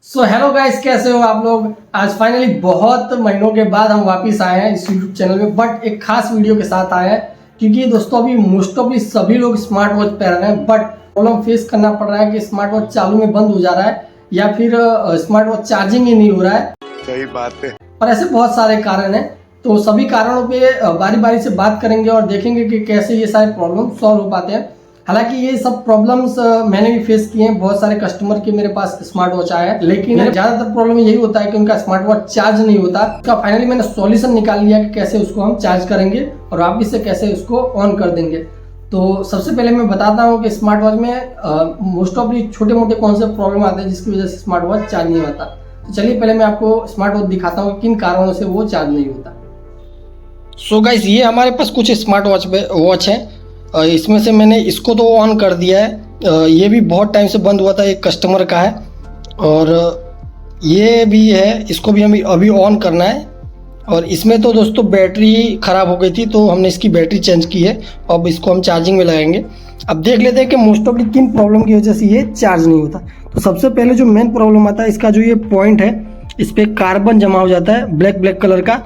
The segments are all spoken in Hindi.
सो हेलो गाइस, कैसे हो आप लोग। आज फाइनली बहुत महीनों के बाद हम वापस आए हैं इस यूट्यूब चैनल में, बट एक खास वीडियो के साथ आए हैं क्योंकि दोस्तों अभी मोस्ट ऑफली सभी लोग स्मार्ट वॉच पहन रहे हैं, बट प्रॉब्लम फेस करना पड़ रहा है कि स्मार्ट वॉच चालू में बंद हो जा रहा है या फिर स्मार्ट वॉच चार्जिंग ही नहीं हो रहा है। सही बात है। और ऐसे बहुत सारे कारण हैं, तो सभी कारणों पे बारी बारी से बात करेंगे और देखेंगे कि कैसे ये सारे प्रॉब्लम सॉल्व हो पाते हैं। हालांकि ये सब प्रॉब्लम्स मैंने भी फेस किए हैं, बहुत सारे कस्टमर के मेरे पास स्मार्ट वॉच आया है, लेकिन ज्यादातर प्रॉब्लम यही होता है कि उनका स्मार्ट वॉच चार्ज नहीं होता। उसका फाइनली मैंने सॉल्यूशन निकाल लिया कि कैसे उसको हम चार्ज करेंगे और वापिस से कैसे उसको ऑन कर देंगे। तो सबसे पहले मैं बताता हूँ कि स्मार्ट वॉच में मोस्ट ऑफली छोटे मोटे कौन से प्रॉब्लम आते हैं जिसकी वजह से स्मार्ट वॉच चार्ज नहीं होता। तो चलिए पहले मैं आपको स्मार्ट वॉच दिखाता हूँ किन कारणों से वो चार्ज नहीं होता। सो गाइस, ये हमारे पास कुछ स्मार्ट वॉच है। इसमें से मैंने इसको तो ऑन कर दिया है, ये भी बहुत टाइम से बंद हुआ था, एक कस्टमर का है, और ये भी है, इसको भी हमें अभी ऑन करना है। और इसमें तो दोस्तों बैटरी ख़राब हो गई थी तो हमने इसकी बैटरी चेंज की है, अब इसको हम चार्जिंग में लगाएंगे। अब देख लेते हैं कि मोस्ट ऑफली किन प्रॉब्लम की वजह से ये चार्ज नहीं होता। तो सबसे पहले जो मेन प्रॉब्लम आता है, इसका जो ये पॉइंट है इस पर कार्बन जमा हो जाता है ब्लैक कलर का,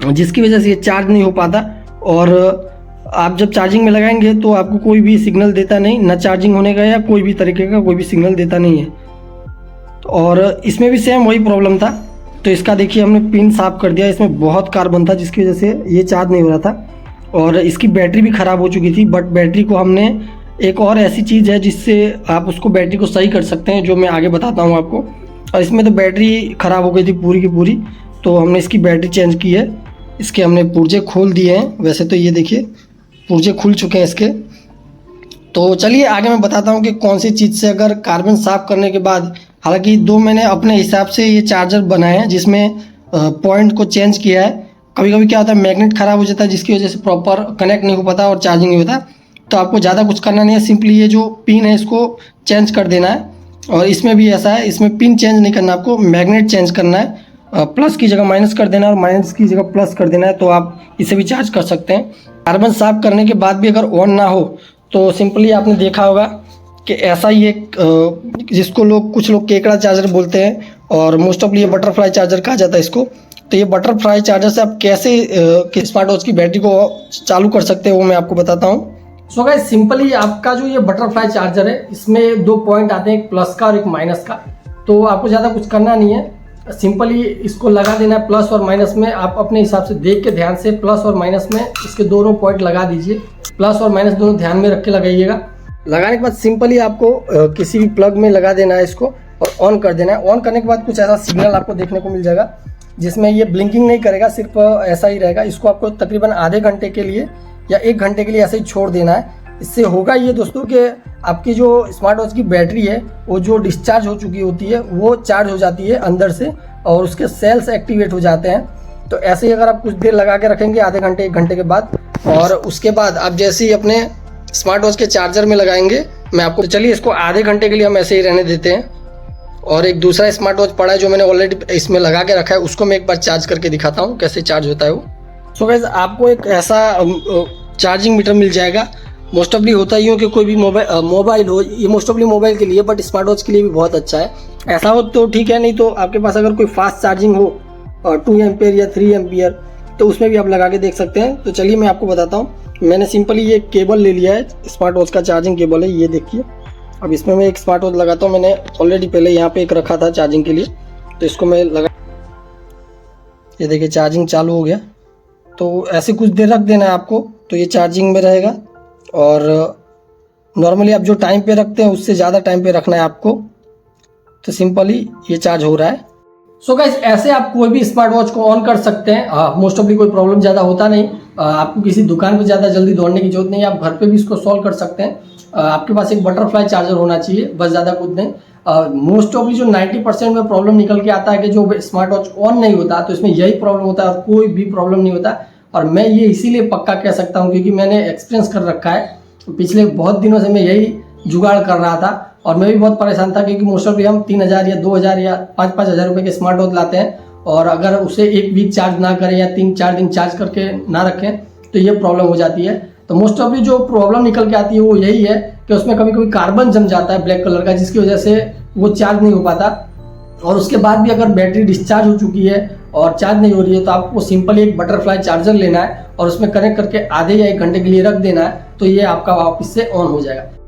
जिसकी वजह से ये चार्ज नहीं हो पाता। और आप जब चार्जिंग में लगाएंगे तो आपको कोई भी सिग्नल देता नहीं, ना चार्जिंग होने का या कोई भी तरीके का कोई भी सिग्नल देता नहीं है। और इसमें भी सेम वही प्रॉब्लम था। तो इसका देखिए हमने पिन साफ कर दिया, इसमें बहुत कार्बन था जिसकी वजह से ये चार्ज नहीं हो रहा था। और इसकी बैटरी भी ख़राब हो चुकी थी, बट बैटरी को हमने एक और ऐसी चीज़ है जिससे आप उसको बैटरी को सही कर सकते हैं, जो मैं आगे बताता हूँ आपको। और इसमें तो बैटरी ख़राब हो गई थी पूरी की पूरी, तो हमने इसकी बैटरी चेंज की है। इसके हमने पुर्जे खोल दिए हैं, वैसे तो ये देखिए पुर्जे खुल चुके हैं इसके। तो चलिए आगे मैं बताता हूँ कि कौन सी चीज़ से अगर कार्बन साफ करने के बाद, हालांकि दो मैंने अपने हिसाब से ये चार्जर बनाए हैं जिसमें पॉइंट को चेंज किया है। कभी कभी क्या होता है, मैग्नेट ख़राब हो जाता है जिसकी वजह से प्रॉपर कनेक्ट नहीं हो पाता और चार्जिंग नहीं होता। तो आपको ज़्यादा कुछ करना नहीं है, सिंपली ये जो पिन है इसको चेंज कर देना है। और इसमें भी ऐसा है, इसमें पिन चेंज नहीं करना, आपको मैग्नेट चेंज करना है। प्लस की जगह माइनस कर देना है और माइनस की जगह प्लस कर देना है, तो आप इसे भी चार्ज कर सकते हैं। कार्बन साफ करने के बाद भी अगर ऑन ना हो तो सिंपली आपने देखा होगा कि ऐसा ही एक जिसको कुछ लोग केकड़ा चार्जर बोलते हैं, और मोस्ट ऑफली ये बटरफ्लाई चार्जर कहा जाता है इसको। तो ये बटरफ्लाई चार्जर से आप कैसे स्मार्ट वॉच की बैटरी को चालू कर सकते हैं वो मैं आपको बताता हूँ। सो गाइस, सिंपली आपका जो ये बटरफ्लाई चार्जर है इसमें दो पॉइंट आते हैं, एक प्लस का और एक माइनस का। तो आपको ज़्यादा कुछ करना नहीं है, सिंपली इसको लगा देना है प्लस और माइनस में। आप अपने हिसाब से देख के ध्यान से प्लस और माइनस में इसके दोनों पॉइंट लगा दीजिए। प्लस और माइनस दोनों ध्यान में रख के लगाइएगा। लगाने के बाद सिंपली आपको किसी भी प्लग में लगा देना है इसको और ऑन कर देना है। ऑन करने के बाद कुछ ऐसा सिग्नल आपको देखने को मिल जाएगा जिसमें ये ब्लिंकिंग नहीं करेगा, सिर्फ ऐसा ही रहेगा। इसको आपको तकरीबन आधे घंटे के लिए या 1 घंटे के लिए ऐसे ही छोड़ देना है। इससे होगा ये दोस्तों कि आपकी जो स्मार्ट वॉच की बैटरी है वो जो डिस्चार्ज हो चुकी होती है वो चार्ज हो जाती है अंदर से और उसके सेल्स एक्टिवेट हो जाते हैं। तो ऐसे ही अगर आप कुछ देर लगा के रखेंगे, आधे घंटे 1 घंटे के बाद, और उसके बाद आप जैसे ही अपने स्मार्ट वॉच के चार्जर में लगाएंगे, मैं आपको, चलिए इसको आधे घंटे के लिए हम ऐसे ही रहने देते हैं। और एक दूसरा स्मार्ट वॉच पड़ा है जो मैंने ऑलरेडी इसमें लगा के रखा है, उसको मैं एक बार चार्ज करके दिखाता हूँ कैसे चार्ज होता है वो। सो गाइस, आपको एक ऐसा चार्जिंग मीटर मिल जाएगा। मोस्ट ऑफली होता ही हो कि कोई भी मोबाइल हो, ये मोस्ट ऑफली मोबाइल के लिए, बट स्मार्ट वॉच के लिए भी बहुत अच्छा है। ऐसा हो तो ठीक है, नहीं तो आपके पास अगर कोई फास्ट चार्जिंग हो 2 एम्पियर या 3 एम्पियर, तो उसमें भी आप लगा के देख सकते हैं। तो चलिए मैं आपको बताता हूँ। मैंने सिंपली ये केबल ले लिया है, स्मार्ट वॉच का चार्जिंग केबल है, ये देखिए। अब इसमें मैं एक स्मार्ट वॉच लगाता हूँ। मैंने ऑलरेडी पहले यहाँ पे एक रखा था चार्जिंग के लिए, तो इसको मैं लगा, ये देखिए चार्जिंग चालू हो गया। तो ऐसे कुछ देर रख देना है आपको, तो ये चार्जिंग में रहेगा। और नॉर्मली आप जो टाइम पे रखते हैं उससे ज़्यादा टाइम पे रखना है आपको। तो सिंपली ये चार्ज हो रहा है। सो गाइस, ऐसे आप कोई भी स्मार्ट वॉच को ऑन कर सकते हैं। मोस्ट ऑफली कोई प्रॉब्लम ज़्यादा होता नहीं। आपको किसी दुकान पे ज़्यादा जल्दी दौड़ने की जरूरत नहीं है, आप घर पे भी इसको सॉल्व कर सकते हैं। आपके पास एक बटरफ्लाई चार्जर होना चाहिए, बस, ज़्यादा कुछ नहीं। मोस्ट ऑफली जो 90% में प्रॉब्लम निकल के आता है कि जो स्मार्ट वॉच ऑन नहीं होता, तो इसमें यही प्रॉब्लम होता है और कोई भी प्रॉब्लम नहीं होता। और मैं ये इसीलिए पक्का कह सकता हूँ क्योंकि मैंने एक्सपीरियंस कर रखा है। पिछले बहुत दिनों से मैं यही जुगाड़ कर रहा था और मैं भी बहुत परेशान था क्योंकि मोस्ट ऑफली हम 3000 या 2000 या 5-5 हज़ार रुपये के स्मार्ट वॉच लाते हैं, और अगर उसे 1 वीक चार्ज ना करें या 3-4 दिन चार्ज करके ना रखें तो ये प्रॉब्लम हो जाती है। तो मोस्ट ऑफली जो प्रॉब्लम निकल के आती है वो यही है कि उसमें कभी कभी कार्बन जम जाता है ब्लैक कलर का, जिसकी वजह से वो चार्ज नहीं हो पाता। और उसके बाद भी अगर बैटरी डिस्चार्ज हो चुकी है और चार्ज नहीं हो रही है तो आपको सिंपली एक बटरफ्लाई चार्जर लेना है और उसमें कनेक्ट करके आधे या 1 घंटे के लिए रख देना है, तो ये आपका वापस से ऑन हो जाएगा।